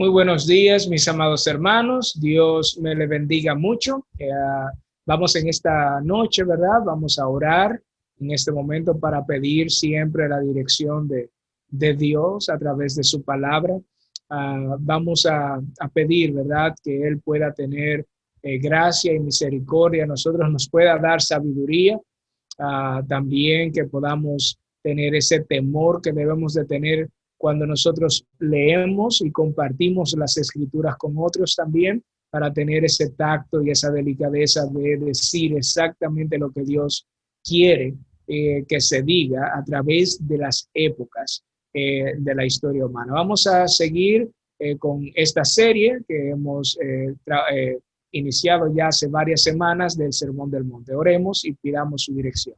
Muy buenos días, mis amados hermanos. Dios me le bendiga mucho. Vamos en esta noche, ¿verdad? Vamos a orar en este momento para pedir siempre la dirección de Dios a través de su palabra. Vamos a pedir, ¿verdad? Que Él pueda tener gracia y misericordia. A nosotros nos pueda dar sabiduría. También que podamos tener ese temor que debemos de tener cuando nosotros leemos y compartimos las escrituras con otros también, para tener ese tacto y esa delicadeza de decir exactamente lo que Dios quiere que se diga a través de las épocas de la historia humana. Vamos a seguir con esta serie que hemos iniciado ya hace varias semanas del Sermón del Monte. Oremos y pidamos su dirección.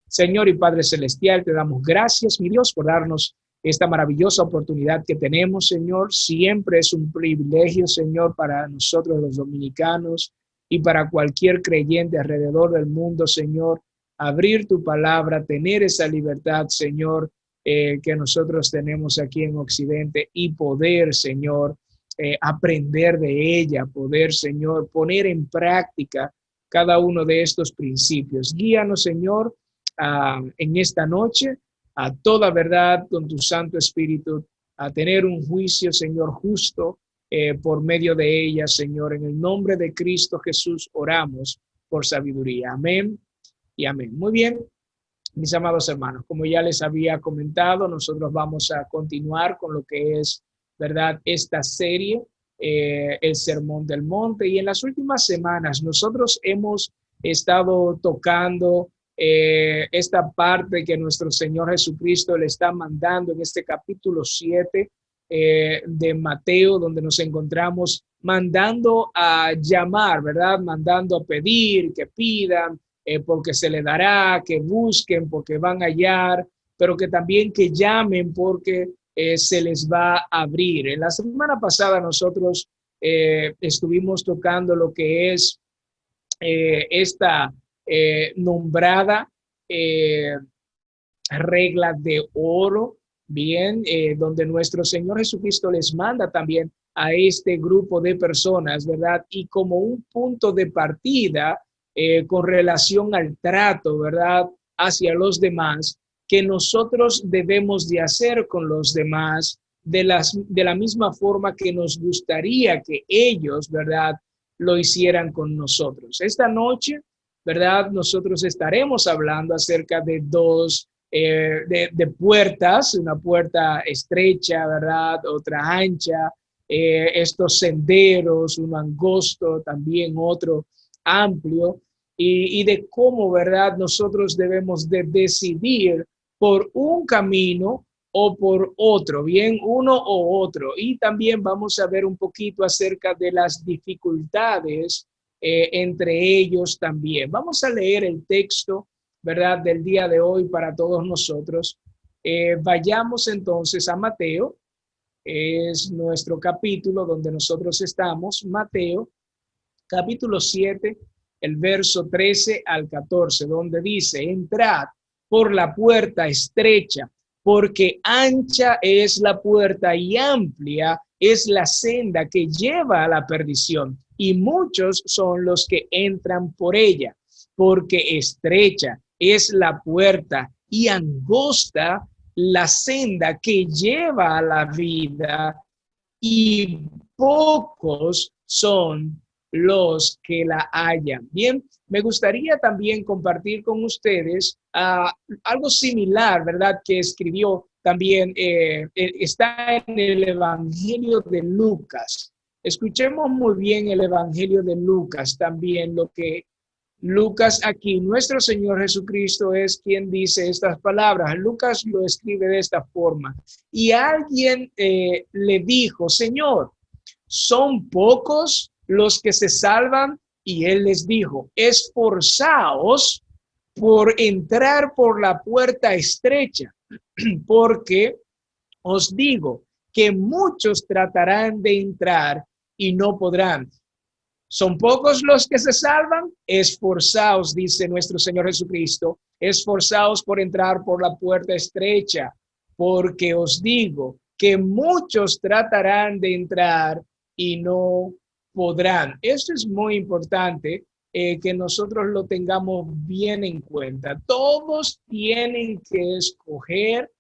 Señor y Padre Celestial, te damos gracias, mi Dios, por darnos esta maravillosa oportunidad que tenemos, Señor. Siempre es un privilegio, Señor, para nosotros los dominicanos y para cualquier creyente alrededor del mundo, Señor, abrir tu palabra, tener esa libertad, Señor, que nosotros tenemos aquí en Occidente y poder, Señor, aprender de ella, poder, Señor, poner en práctica cada uno de estos principios. Guíanos, Señor, en esta noche a toda verdad con tu Santo Espíritu, a tener un juicio, Señor, justo por medio de ella, Señor. En el nombre de Cristo Jesús oramos por sabiduría. Amén y amén. Muy bien, mis amados hermanos, como ya les había comentado, nosotros vamos a continuar con lo que es, ¿verdad?, esta serie, el Sermón del Monte. Y en las últimas semanas nosotros hemos estado tocando esta parte que nuestro Señor Jesucristo le está mandando en este capítulo 7 de Mateo, donde nos encontramos mandando a llamar, ¿verdad? Mandando a pedir, que pidan, porque se le dará, que busquen porque van a hallar, pero que también que llamen porque se les va a abrir. En la semana pasada nosotros estuvimos tocando lo que es esta nombrada regla de oro, bien, donde nuestro Señor Jesucristo les manda también a este grupo de personas, ¿verdad? Y como un punto de partida con relación al trato, ¿verdad?, hacia los demás, que nosotros debemos de hacer con los demás de la misma forma que nos gustaría que ellos, ¿verdad?, lo hicieran con nosotros. Esta noche, ¿verdad?, nosotros estaremos hablando acerca de dos de puertas, una puerta estrecha, ¿verdad?, otra ancha, estos senderos, uno angosto, también otro amplio, y de cómo, ¿verdad?, nosotros debemos de decidir por un camino o por otro, bien, uno o otro. Y también vamos a ver un poquito acerca de las dificultades entre ellos también. Vamos a leer el texto, ¿verdad?, del día de hoy para todos nosotros. Vayamos entonces a Mateo, es nuestro capítulo donde nosotros estamos, Mateo, capítulo 7, el verso 13 al 14, donde dice: entrad por la puerta estrecha, porque ancha es la puerta y amplia es la senda que lleva a la perdición, y muchos son los que entran por ella, porque estrecha es la puerta y angosta la senda que lleva a la vida, y pocos son los que la hallan. Bien, me gustaría también compartir con ustedes algo similar, ¿verdad?, que escribió también, está en el Evangelio de Lucas. Escuchemos muy bien el Evangelio de Lucas también, lo que Lucas aquí, nuestro Señor Jesucristo es quien dice estas palabras. Lucas lo escribe de esta forma: y alguien le dijo: Señor, ¿son pocos los que se salvan? Y él les dijo: esforzaos por entrar por la puerta estrecha, porque os digo que muchos tratarán de entrar y no podrán. ¿Son pocos los que se salvan? Esforzaos, dice nuestro Señor Jesucristo, esforzaos por entrar por la puerta estrecha, porque os digo que muchos tratarán de entrar y no podrán. Esto es muy importante que nosotros lo tengamos bien en cuenta. Todos tienen que escoger,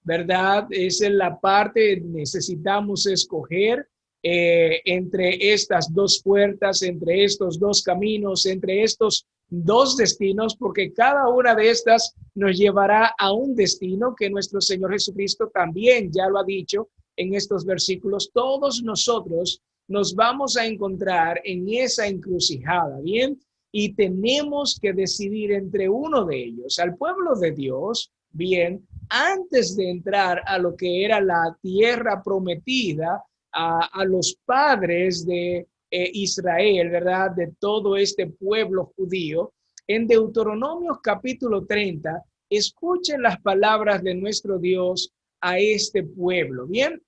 ¿verdad? Esa es la parte, necesitamos escoger entre estas dos puertas, entre estos dos caminos, entre estos dos destinos, porque cada una de estas nos llevará a un destino que nuestro Señor Jesucristo también ya lo ha dicho en estos versículos. Todos nosotros nos vamos a encontrar en esa encrucijada, ¿bien? Y tenemos que decidir entre uno de ellos. Al pueblo de Dios, bien, antes de entrar a lo que era la tierra prometida, a los padres de Israel, ¿verdad? De todo este pueblo judío. En Deuteronomio capítulo 30, escuchen las palabras de nuestro Dios a este pueblo. Bien,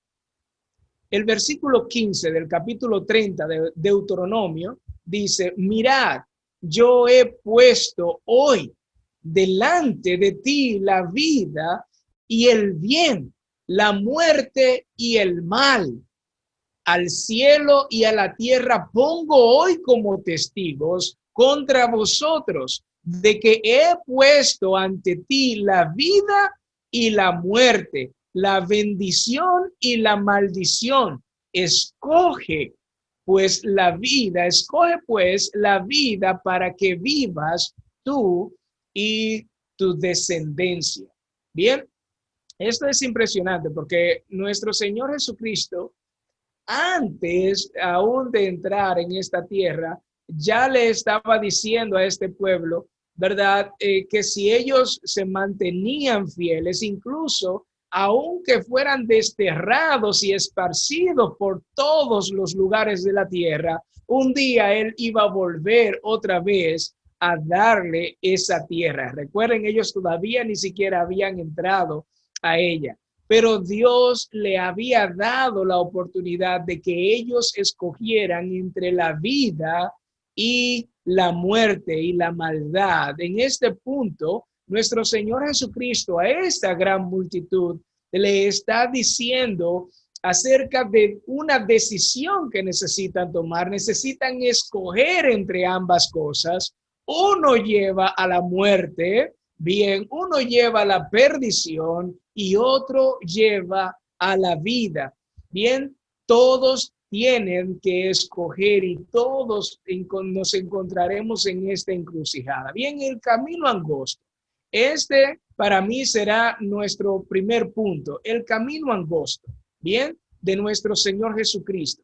el versículo 15 del capítulo 30 de Deuteronomio dice, mirad, yo he puesto hoy delante de ti la vida y el bien, la muerte y el mal. Al cielo y a la tierra pongo hoy como testigos contra vosotros de que he puesto ante ti la vida y la muerte, la bendición y la maldición. Escoge pues la vida para que vivas tú y tu descendencia. Bien, esto es impresionante porque nuestro Señor Jesucristo, antes aún de entrar en esta tierra, ya le estaba diciendo a este pueblo, ¿verdad? Que si ellos se mantenían fieles, incluso aunque fueran desterrados y esparcidos por todos los lugares de la tierra, un día él iba a volver otra vez a darle esa tierra. Recuerden, ellos todavía ni siquiera habían entrado a ella, pero Dios le había dado la oportunidad de que ellos escogieran entre la vida y la muerte y la maldad. En este punto, nuestro Señor Jesucristo a esta gran multitud le está diciendo acerca de una decisión que necesitan tomar. Necesitan escoger entre ambas cosas. Uno lleva a la muerte, bien, uno lleva a la perdición y otro lleva a la vida. Bien, todos tienen que escoger y todos nos encontraremos en esta encrucijada. Bien, el camino angosto. Este para mí será nuestro primer punto, el camino angosto, bien, de nuestro Señor Jesucristo.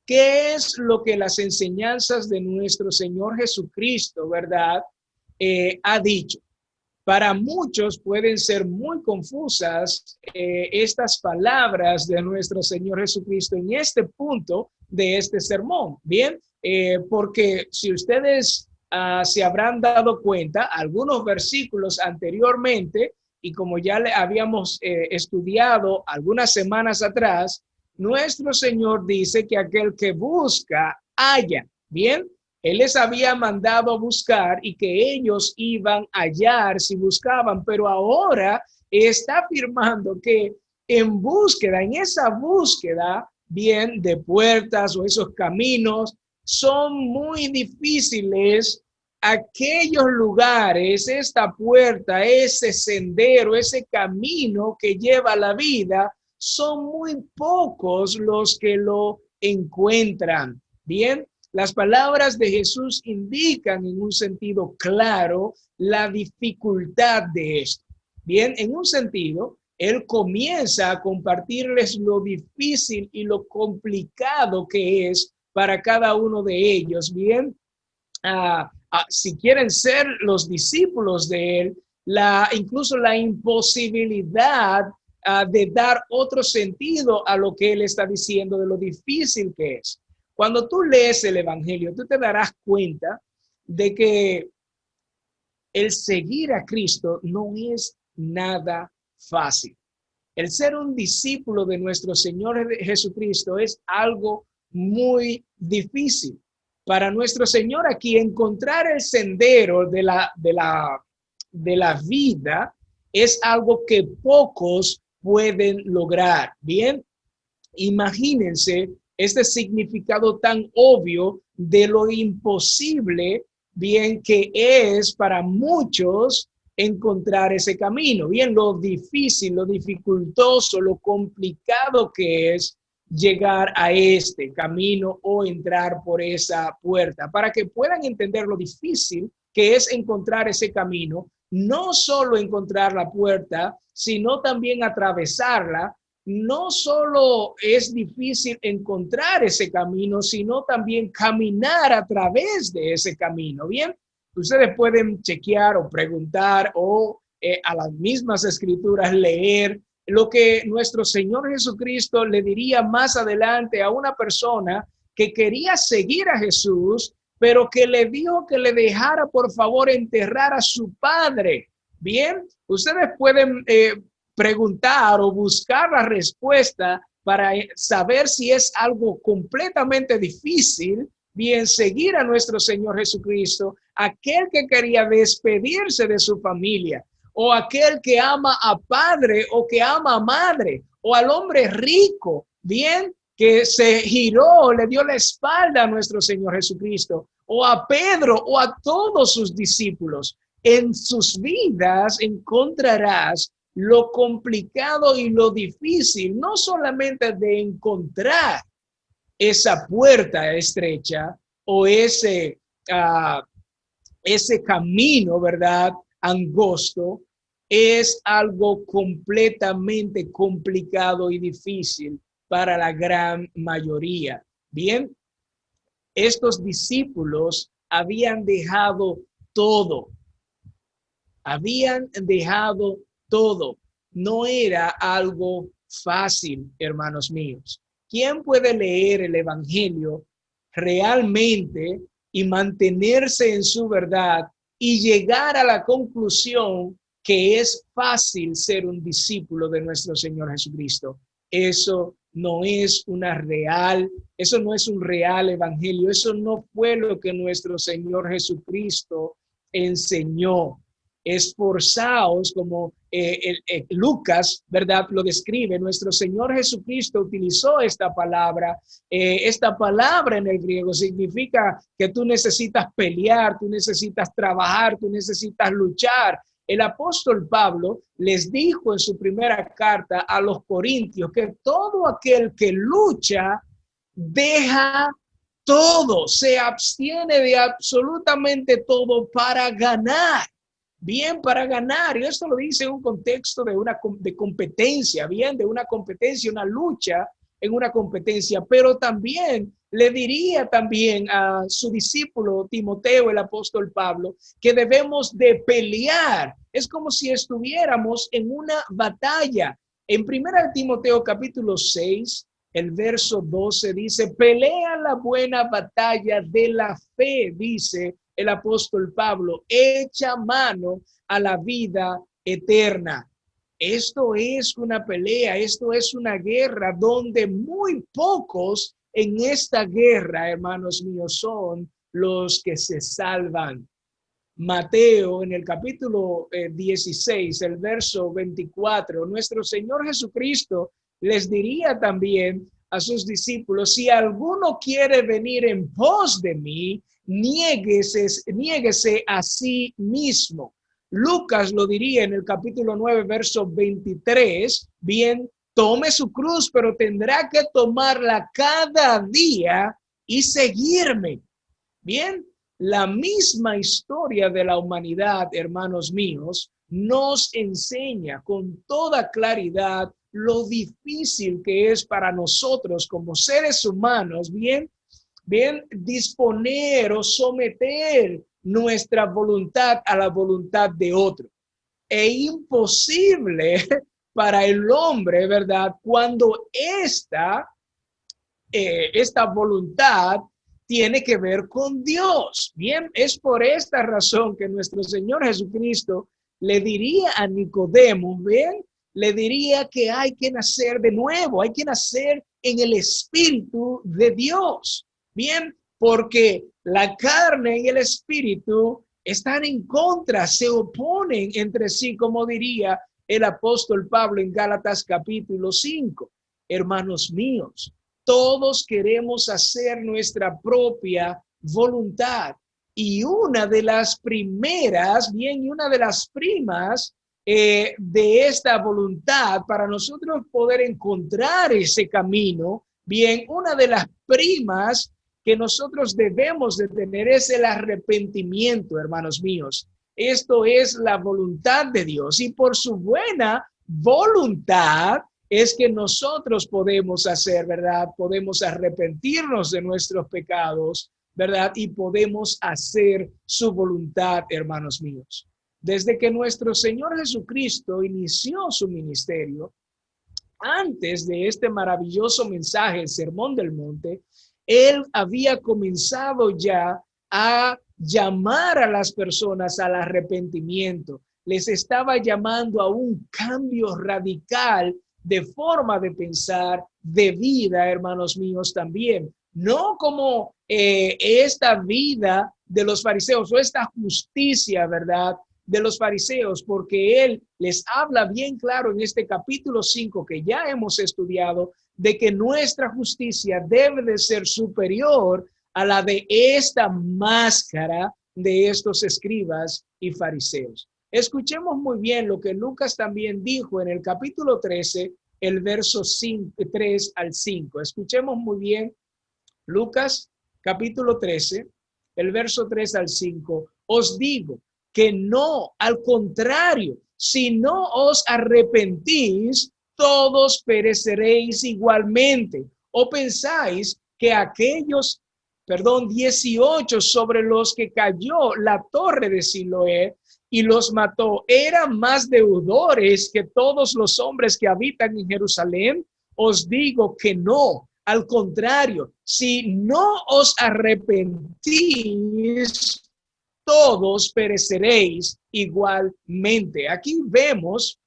¿Qué es lo que las enseñanzas de nuestro Señor Jesucristo, verdad, ha dicho? Para muchos pueden ser muy confusas estas palabras de nuestro Señor Jesucristo en este punto de este sermón, bien, porque si ustedes se habrán dado cuenta, algunos versículos anteriormente, y como ya le habíamos estudiado algunas semanas atrás, nuestro Señor dice que aquel que busca, halla, bien. Él les había mandado buscar y que ellos iban a hallar si buscaban, pero ahora está afirmando que en búsqueda, en esa búsqueda, bien, de puertas o esos caminos, son muy difíciles aquellos lugares, esta puerta, ese sendero, ese camino que lleva a la vida, son muy pocos los que lo encuentran, bien. Las palabras de Jesús indican en un sentido claro la dificultad de esto. Bien, en un sentido, él comienza a compartirles lo difícil y lo complicado que es para cada uno de ellos. Bien, si quieren ser los discípulos de él, incluso la imposibilidad de dar otro sentido a lo que él está diciendo, de lo difícil que es. Cuando tú lees el Evangelio, tú te darás cuenta de que el seguir a Cristo no es nada fácil. El ser un discípulo de nuestro Señor Jesucristo es algo muy difícil. Para nuestro Señor aquí, encontrar el sendero de la vida es algo que pocos pueden lograr. Bien, imagínense este significado tan obvio de lo imposible, bien, que es para muchos encontrar ese camino. Bien, lo difícil, lo dificultoso, lo complicado que es llegar a este camino o entrar por esa puerta. Para que puedan entender lo difícil que es encontrar ese camino, no solo encontrar la puerta, sino también atravesarla. No solo es difícil encontrar ese camino, sino también caminar a través de ese camino. Bien, ustedes pueden chequear o preguntar o a las mismas escrituras leer lo que nuestro Señor Jesucristo le diría más adelante a una persona que quería seguir a Jesús, pero que le dijo que le dejara por favor enterrar a su padre. Bien, ustedes pueden preguntar o buscar la respuesta para saber si es algo completamente difícil, bien, seguir a nuestro Señor Jesucristo, aquel que quería despedirse de su familia, o aquel que ama a padre o que ama a madre, o al hombre rico, bien, que se giró, le dio la espalda a nuestro Señor Jesucristo, o a Pedro o a todos sus discípulos. En sus vidas encontrarás lo complicado y lo difícil, no solamente de encontrar esa puerta estrecha o ese camino, ¿verdad?, angosto, es algo completamente complicado y difícil para la gran mayoría. Bien, estos discípulos habían dejado todo. Habían dejado todo. No era algo fácil, hermanos míos. ¿Quién puede leer el Evangelio realmente y mantenerse en su verdad y llegar a la conclusión que es fácil ser un discípulo de nuestro Señor Jesucristo? Eso no es un real evangelio. Eso no fue lo que nuestro Señor Jesucristo enseñó. Esforzaos, como Lucas, ¿verdad?, lo describe. Nuestro Señor Jesucristo utilizó esta palabra. Esta palabra en el griego significa que tú necesitas pelear, tú necesitas trabajar, tú necesitas luchar. El apóstol Pablo les dijo en su primera carta a los corintios que todo aquel que lucha deja todo, se abstiene de absolutamente todo para ganar. Bien, para ganar. Y esto lo dice en un contexto de competencia, bien, de una competencia, una lucha en una competencia, pero también le diría también a su discípulo Timoteo, el apóstol Pablo, que debemos de pelear. Es como si estuviéramos en una batalla. En 1 Timoteo capítulo 6, el verso 12 dice, pelea la buena batalla de la fe, dice el apóstol Pablo, echa mano a la vida eterna. Esto es una pelea, esto es una guerra donde muy pocos en esta guerra, hermanos míos, son los que se salvan. Mateo, en el capítulo 16, el verso 24, nuestro Señor Jesucristo les diría también a sus discípulos, si alguno quiere venir en pos de mí, niéguese a sí mismo. Lucas lo diría en el capítulo 9, verso 23, bien, tome su cruz, pero tendrá que tomarla cada día y seguirme. Bien, la misma historia de la humanidad, hermanos míos, nos enseña con toda claridad lo difícil que es para nosotros como seres humanos, bien, disponer o someter nuestra voluntad a la voluntad de otro. Es imposible para el hombre, ¿verdad?, cuando esta voluntad tiene que ver con Dios. Bien, es por esta razón que nuestro Señor Jesucristo le diría a Nicodemo, bien, le diría que hay que nacer de nuevo, hay que nacer en el Espíritu de Dios. Bien, porque la carne y el Espíritu están en contra, se oponen entre sí, como diría el apóstol Pablo en Gálatas capítulo 5. Hermanos míos, todos queremos hacer nuestra propia voluntad. Y una de las primeras, bien, y una de las primas de esta voluntad para nosotros poder encontrar ese camino, bien, una de las primas que nosotros debemos de tener es el arrepentimiento, hermanos míos. Esto es la voluntad de Dios y por su buena voluntad es que nosotros podemos hacer, ¿verdad? Podemos arrepentirnos de nuestros pecados, ¿verdad? Y podemos hacer su voluntad, hermanos míos. Desde que nuestro Señor Jesucristo inició su ministerio, antes de este maravilloso mensaje, el Sermón del Monte, él había comenzado ya a llamar a las personas al arrepentimiento. Les estaba llamando a un cambio radical de forma de pensar, de vida, hermanos míos, también. No como esta vida de los fariseos o esta justicia, ¿verdad?, de los fariseos, porque él les habla bien claro en este capítulo 5 que ya hemos estudiado, de que nuestra justicia debe de ser superior a la de esta máscara de estos escribas y fariseos. Escuchemos muy bien lo que Lucas también dijo en el capítulo 13, el verso 3 al 5. Escuchemos muy bien Lucas capítulo 13, el verso 3 al 5. Os digo que no, al contrario, si no os arrepentís, todos pereceréis igualmente. ¿O pensáis que aquellos, 18 sobre los que cayó la torre de Siloé y los mató, eran más deudores que todos los hombres que habitan en Jerusalén? Os digo que no. Al contrario, si no os arrepentís, todos pereceréis igualmente. Aquí vemos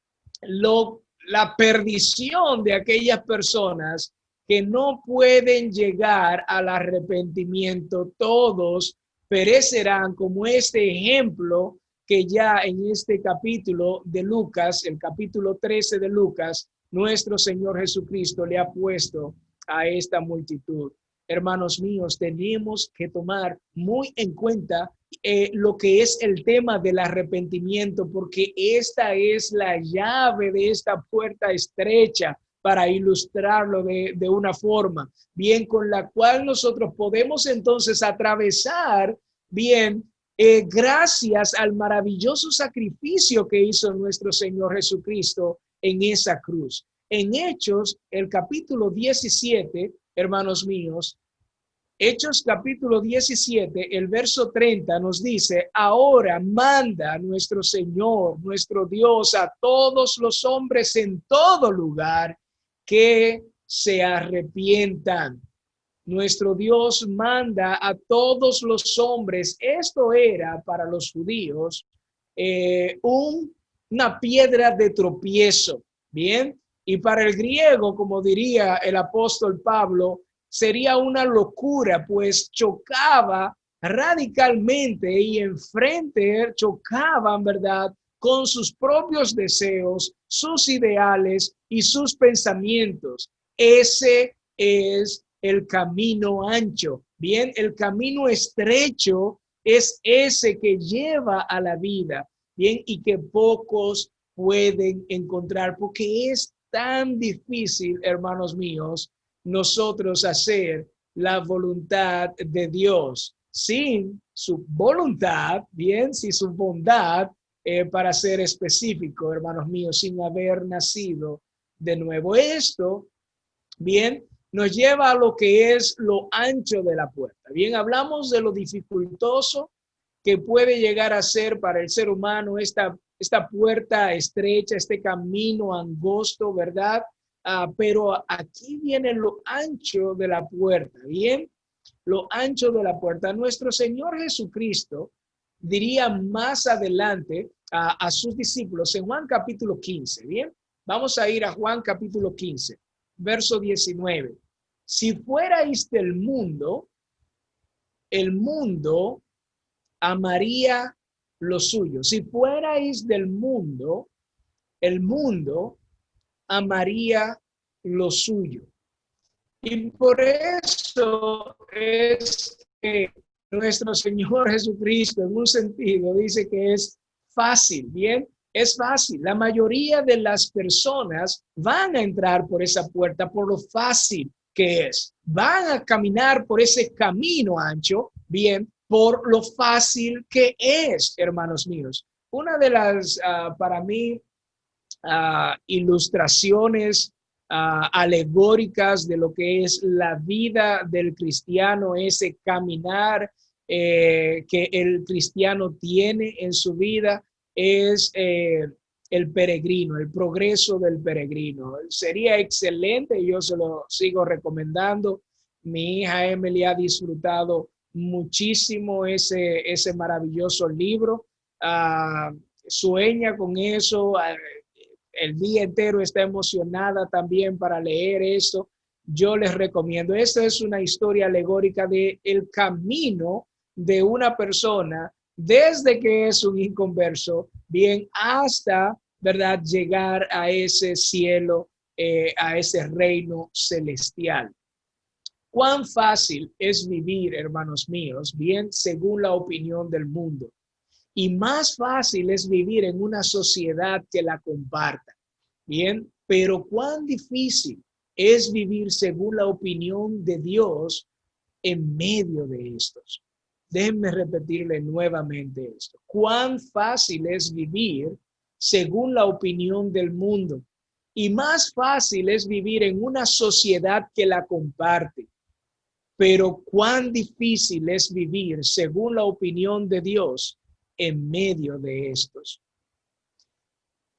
la perdición de aquellas personas que no pueden llegar al arrepentimiento. Todos perecerán, como este ejemplo que ya en este capítulo de Lucas, el capítulo 13 de Lucas, nuestro Señor Jesucristo le ha puesto a esta multitud. Hermanos míos, tenemos que tomar muy en cuenta lo que es el tema del arrepentimiento, porque esta es la llave de esta puerta estrecha, para ilustrarlo de una forma, bien, con la cual nosotros podemos entonces atravesar, bien, gracias al maravilloso sacrificio que hizo nuestro Señor Jesucristo en esa cruz. En Hechos, el capítulo 17, hermanos míos, Hechos capítulo 17, el verso 30 nos dice: ahora manda nuestro Señor, nuestro Dios, a todos los hombres en todo lugar que se arrepientan. Nuestro Dios manda a todos los hombres. Esto era para los judíos una piedra de tropiezo, ¿bien? Y para el griego, como diría el apóstol Pablo, sería una locura, pues chocaba radicalmente y enfrente chocaban, ¿verdad?, con sus propios deseos, sus ideales y sus pensamientos. Ese es el camino ancho. Bien, el camino estrecho es ese que lleva a la vida, bien, y que pocos pueden encontrar, porque es tan difícil, hermanos míos, nosotros hacer la voluntad de Dios sin su voluntad, bien, sin su bondad, para ser específico, hermanos míos, sin haber nacido de nuevo. Esto, bien, nos lleva a lo que es lo ancho de la puerta. Bien, hablamos de lo dificultoso que puede llegar a ser para el ser humano esta puerta estrecha, este camino angosto, ¿verdad? Pero aquí viene lo ancho de la puerta, ¿bien? Lo ancho de la puerta. Nuestro Señor Jesucristo diría más adelante a sus discípulos en Juan capítulo 15, ¿bien? Vamos a ir a Juan capítulo 15, verso 19. Si fuerais del mundo, el mundo amaría lo suyo. Si fuerais del mundo, el mundo amaría lo suyo. Y por eso es que nuestro Señor Jesucristo, en un sentido, dice que es fácil, ¿bien? Es fácil. La mayoría de las personas van a entrar por esa puerta por lo fácil que es. Van a caminar por ese camino ancho, bien, por lo fácil que es, hermanos míos. Una de las, para mí, ilustraciones alegóricas de lo que es la vida del cristiano, ese caminar que el cristiano tiene en su vida, es el peregrino, el progreso del peregrino. Sería excelente, yo se lo sigo recomendando. Mi hija Emily ha disfrutado muchísimo ese maravilloso libro. Sueña con eso, el día entero está emocionada también para leer esto. Yo les recomiendo. Esta es una historia alegórica de el camino de una persona desde que es un inconverso, bien, hasta, ¿verdad?, llegar a ese cielo, a ese reino celestial. ¿Cuán fácil es vivir, hermanos míos, bien, según la opinión del mundo? Y más fácil es vivir en una sociedad que la comparta. Bien, pero cuán difícil es vivir según la opinión de Dios en medio de estos. Déjenme repetirle nuevamente esto. Cuán fácil es vivir según la opinión del mundo. Y más fácil es vivir en una sociedad que la comparte. Pero cuán difícil es vivir según la opinión de Dios en medio de estos.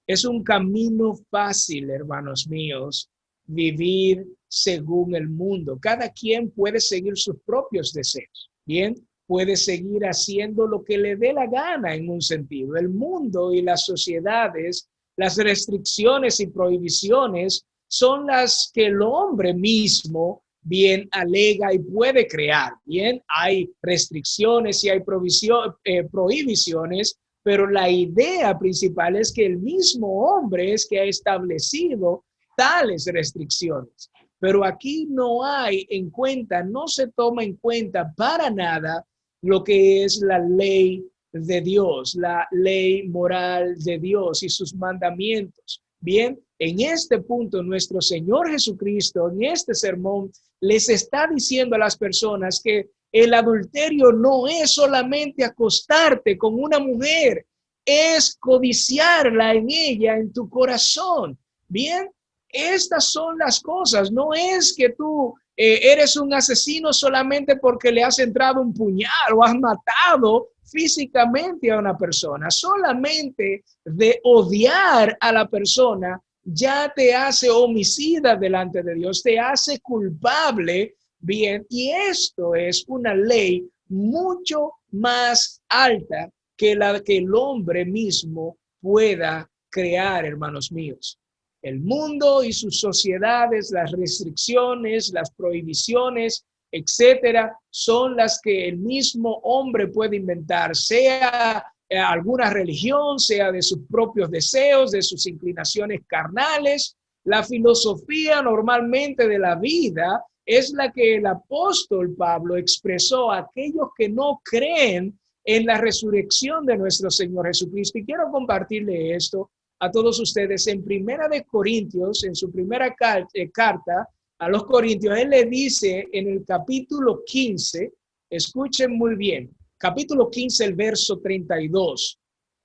Es un camino fácil, hermanos míos, vivir según el mundo. Cada quien puede seguir sus propios deseos, ¿bien? Puede seguir haciendo lo que le dé la gana en un sentido. El mundo y las sociedades, las restricciones y prohibiciones son las que el hombre mismo bien alega y puede crear. Bien, hay restricciones y hay prohibiciones, pero la idea principal es que el mismo hombre es que ha establecido tales restricciones. Pero aquí no hay en cuenta, no se toma en cuenta para nada lo que es la ley de Dios, la ley moral de Dios y sus mandamientos. Bien, en este punto nuestro Señor Jesucristo, en este sermón, les está diciendo a las personas que el adulterio no es solamente acostarte con una mujer, es codiciarla en ella, en tu corazón. Bien, estas son las cosas. No es que tú eres un asesino solamente porque le has entrado un puñal o has matado físicamente a una persona. Solamente de odiar a la persona ya te hace homicida delante de Dios, te hace culpable, bien, y esto es una ley mucho más alta que la que el hombre mismo pueda crear, hermanos míos. El mundo y sus sociedades, las restricciones, las prohibiciones, etcétera, son las que el mismo hombre puede inventar, sea alguna religión, sea de sus propios deseos, de sus inclinaciones carnales. La filosofía normalmente de la vida es la que el apóstol Pablo expresó a aquellos que no creen en la resurrección de nuestro Señor Jesucristo. Y quiero compartirle esto a todos ustedes. En Primera de Corintios, en su primera carta a los Corintios, él le dice en el capítulo 15, escuchen muy bien, capítulo 15, el verso 32.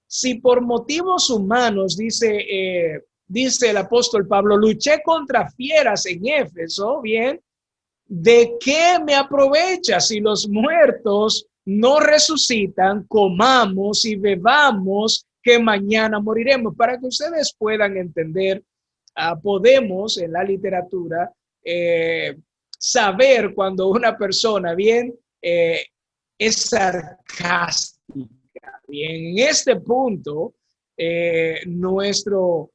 Si por motivos humanos, dice el apóstol Pablo, luché contra fieras en Éfeso, bien, ¿de qué me aprovecha si los muertos no resucitan? Comamos y bebamos, que mañana moriremos. Para que ustedes puedan entender, podemos en la literatura saber cuando una persona bien es sarcástica. Bien, en este punto, nuestro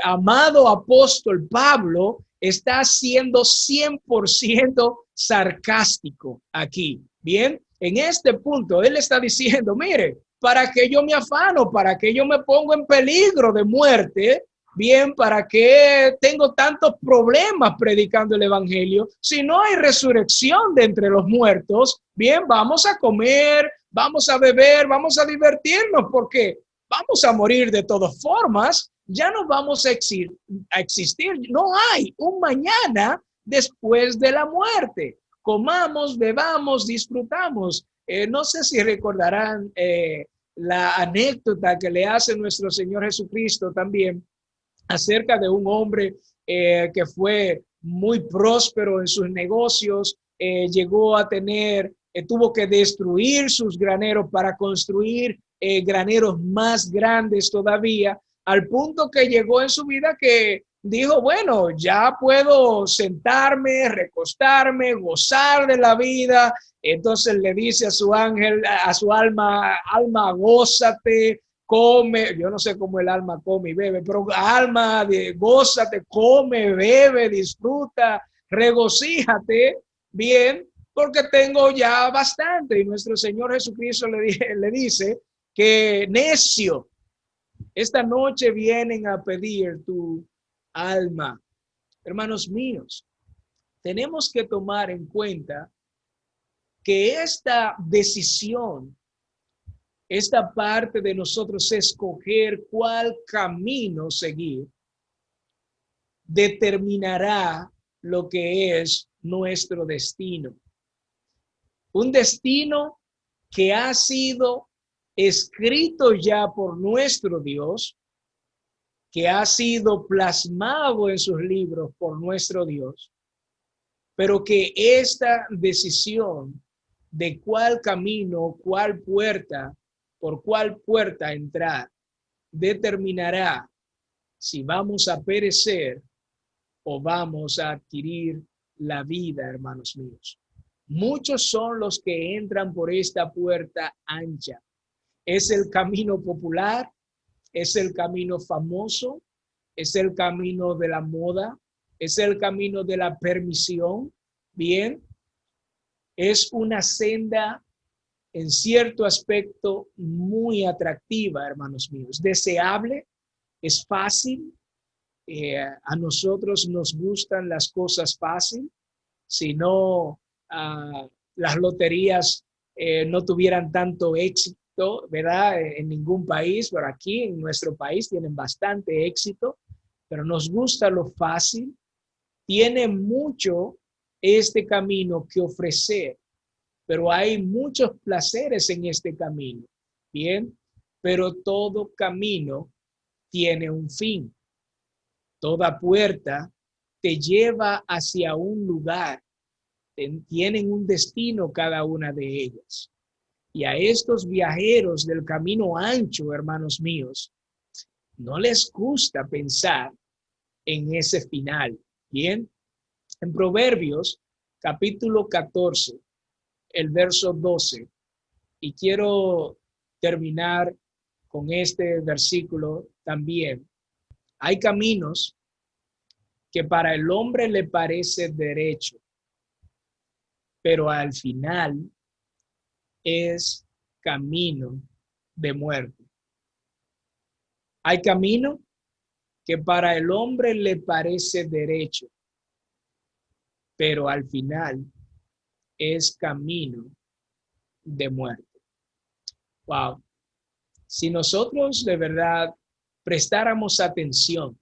amado apóstol Pablo está siendo 100% sarcástico aquí. Bien, en este punto, él está diciendo, mire, ¿para qué yo me afano? ¿Para qué yo me pongo en peligro de muerte? Bien, ¿para qué tengo tantos problemas predicando el evangelio? Si no hay resurrección de entre los muertos, bien, vamos a comer, vamos a beber, vamos a divertirnos, porque vamos a morir de todas formas, ya no vamos a existir, no hay un mañana después de la muerte. Comamos, bebamos, disfrutamos. No sé si recordarán la anécdota que le hace nuestro Señor Jesucristo también acerca de un hombre que fue muy próspero en sus negocios, llegó a tener, tuvo que destruir sus graneros para construir graneros más grandes todavía, al punto que llegó en su vida que dijo, bueno, ya puedo sentarme, recostarme, gozar de la vida. Entonces le dice a su ángel, a su alma, alma, gózate, come, yo no sé cómo el alma come y bebe, pero alma, gózate, come, bebe, disfruta, regocíjate, bien, porque tengo ya bastante. Y nuestro Señor Jesucristo le dice que necio, esta noche vienen a pedir tu alma. Hermanos míos, tenemos que tomar en cuenta que esta decisión, esta parte de nosotros escoger cuál camino seguir, determinará lo que es nuestro destino. Un destino que ha sido escrito ya por nuestro Dios, que ha sido plasmado en sus libros por nuestro Dios, pero que esta decisión de cuál camino, cuál puerta, por cuál puerta entrar, determinará si vamos a perecer o vamos a adquirir la vida, hermanos míos. Muchos son los que entran por esta puerta ancha. Es el camino popular, es el camino famoso, es el camino de la moda, es el camino de la permisión. Bien, es una senda en cierto aspecto muy atractiva, hermanos míos, deseable, es fácil. A nosotros nos gustan las cosas fácil. Si no, las loterías no tuvieran tanto éxito, ¿verdad? En ningún país, pero aquí en nuestro país tienen bastante éxito, pero nos gusta lo fácil. Tiene mucho este camino que ofrecer, pero hay muchos placeres en este camino, ¿bien? Pero todo camino tiene un fin. Toda puerta te lleva hacia un lugar. Tienen un destino cada una de ellas. Y a estos viajeros del camino ancho, hermanos míos, no les gusta pensar en ese final. Bien, en Proverbios, capítulo 14, el verso 12, y quiero terminar con este versículo también. Hay caminos que para el hombre le parece derecho, pero al final es camino de muerte. Hay camino que para el hombre le parece derecho, pero al final es camino de muerte. Wow. Si nosotros de verdad prestáramos atención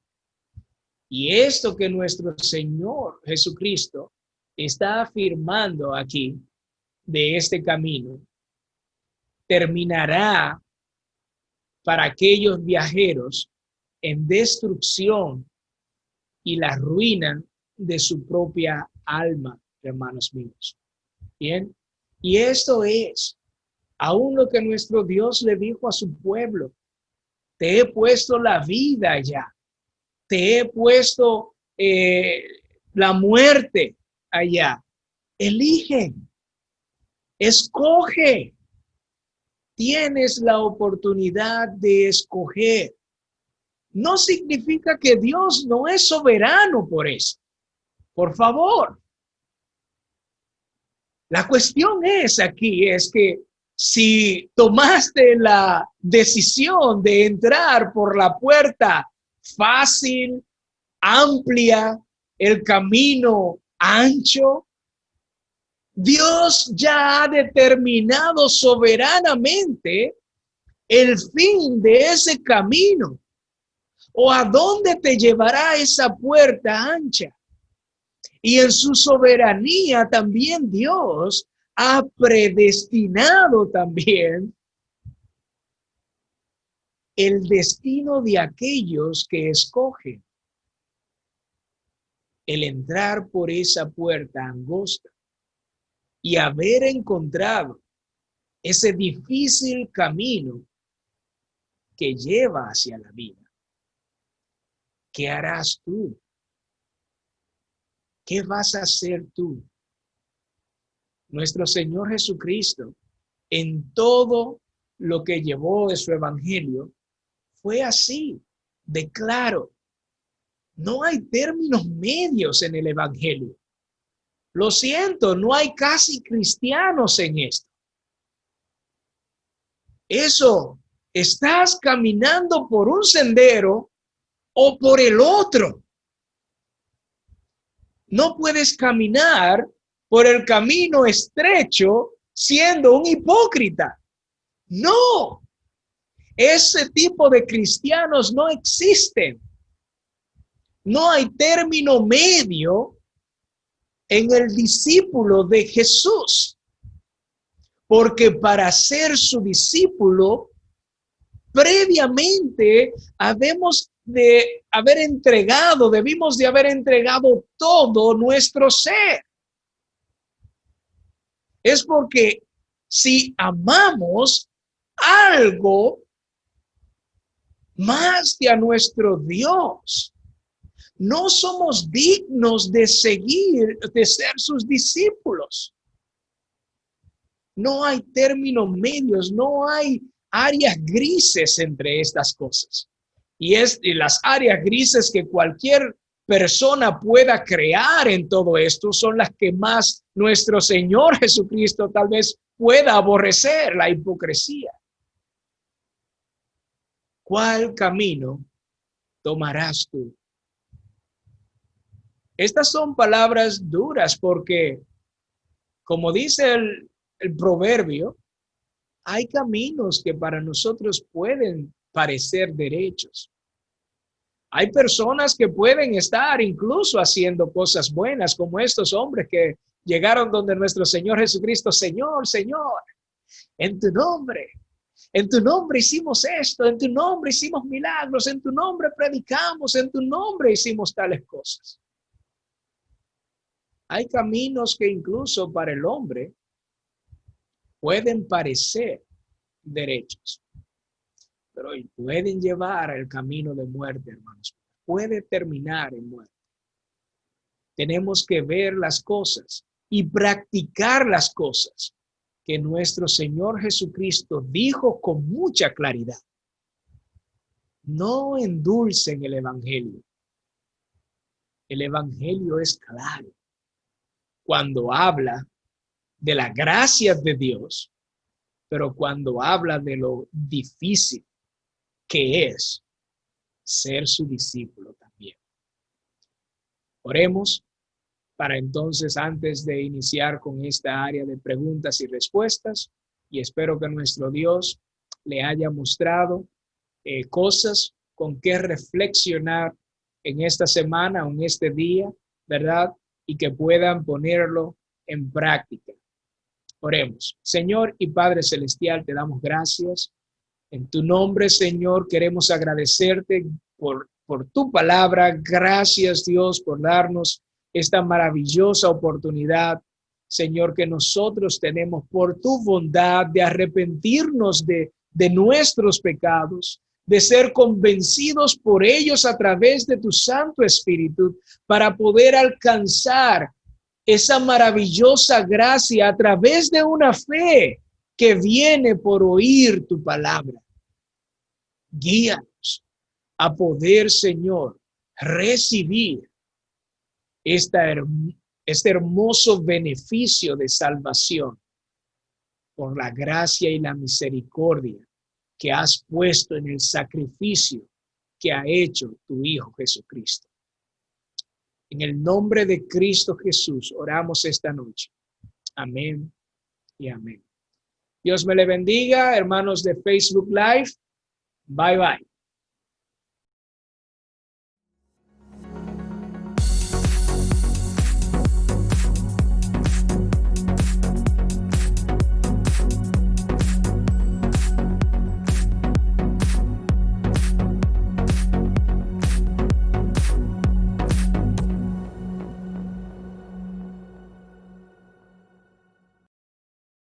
y esto que nuestro Señor Jesucristo está afirmando aquí de este camino, terminará para aquellos viajeros en destrucción y la ruina de su propia alma, hermanos míos. Bien, y esto es aún lo que nuestro Dios le dijo a su pueblo: te he puesto la vida ya, te he puesto la muerte allá. Elige, escoge. Tienes la oportunidad de escoger. No significa que Dios no es soberano por eso. Por favor. La cuestión es aquí, es que Si tomaste la decisión de entrar por la puerta fácil, amplia, el camino ancho, Dios ya ha determinado soberanamente el fin de ese camino o a dónde te llevará esa puerta ancha. Y en su soberanía también Dios ha predestinado también el destino de aquellos que escogen el entrar por esa puerta angosta y haber encontrado ese difícil camino que lleva hacia la vida. ¿Qué harás tú? ¿Qué vas a hacer tú? Nuestro Señor Jesucristo, en todo lo que llevó de su evangelio, fue así, de claro. No hay términos medios en el evangelio. Lo siento, no hay casi cristianos en esto. Eso, estás caminando por un sendero o por el otro. No puedes caminar por el camino estrecho siendo un hipócrita. No, ese tipo de cristianos no existen. No hay término medio en el discípulo de Jesús. Porque para ser su discípulo, previamente debimos de haber entregado todo nuestro ser. Es porque si amamos algo más que a nuestro Dios, no somos dignos de ser sus discípulos. No hay términos medios, no hay áreas grises entre estas cosas. Y las áreas grises que cualquier persona pueda crear en todo esto son las que más nuestro Señor Jesucristo tal vez pueda aborrecer: la hipocresía. ¿Cuál camino tomarás tú? Estas son palabras duras porque, como dice el proverbio, hay caminos que para nosotros pueden parecer derechos. Hay personas que pueden estar incluso haciendo cosas buenas, como estos hombres que llegaron donde nuestro Señor Jesucristo: Señor, Señor, en tu nombre hicimos esto, en tu nombre hicimos milagros, en tu nombre predicamos, en tu nombre hicimos tales cosas. Hay caminos que incluso para el hombre pueden parecer derechos, pero pueden llevar al camino de muerte, hermanos. Puede terminar en muerte. Tenemos que ver las cosas y practicar las cosas que nuestro Señor Jesucristo dijo con mucha claridad. No endulcen el evangelio. El evangelio es claro. Cuando habla de la gracia de Dios, pero cuando habla de lo difícil que es ser su discípulo también. Oremos para entonces, antes de iniciar con esta área de preguntas y respuestas, y espero que nuestro Dios le haya mostrado cosas con que reflexionar en esta semana o en este día, ¿verdad? Y que puedan ponerlo en práctica. Oremos. Señor y Padre Celestial, te damos gracias. En tu nombre, Señor, queremos agradecerte por tu palabra. Gracias, Dios, por darnos esta maravillosa oportunidad, Señor, que nosotros tenemos por tu bondad de arrepentirnos de nuestros pecados, de ser convencidos por ellos a través de tu Santo Espíritu, para poder alcanzar esa maravillosa gracia a través de una fe que viene por oír tu palabra. Guíanos a poder, Señor, recibir este hermoso beneficio de salvación por la gracia y la misericordia que has puesto en el sacrificio que ha hecho tu Hijo Jesucristo. En el nombre de Cristo Jesús oramos esta noche. Amén y amén. Dios me le bendiga, hermanos de Facebook Live. Bye bye.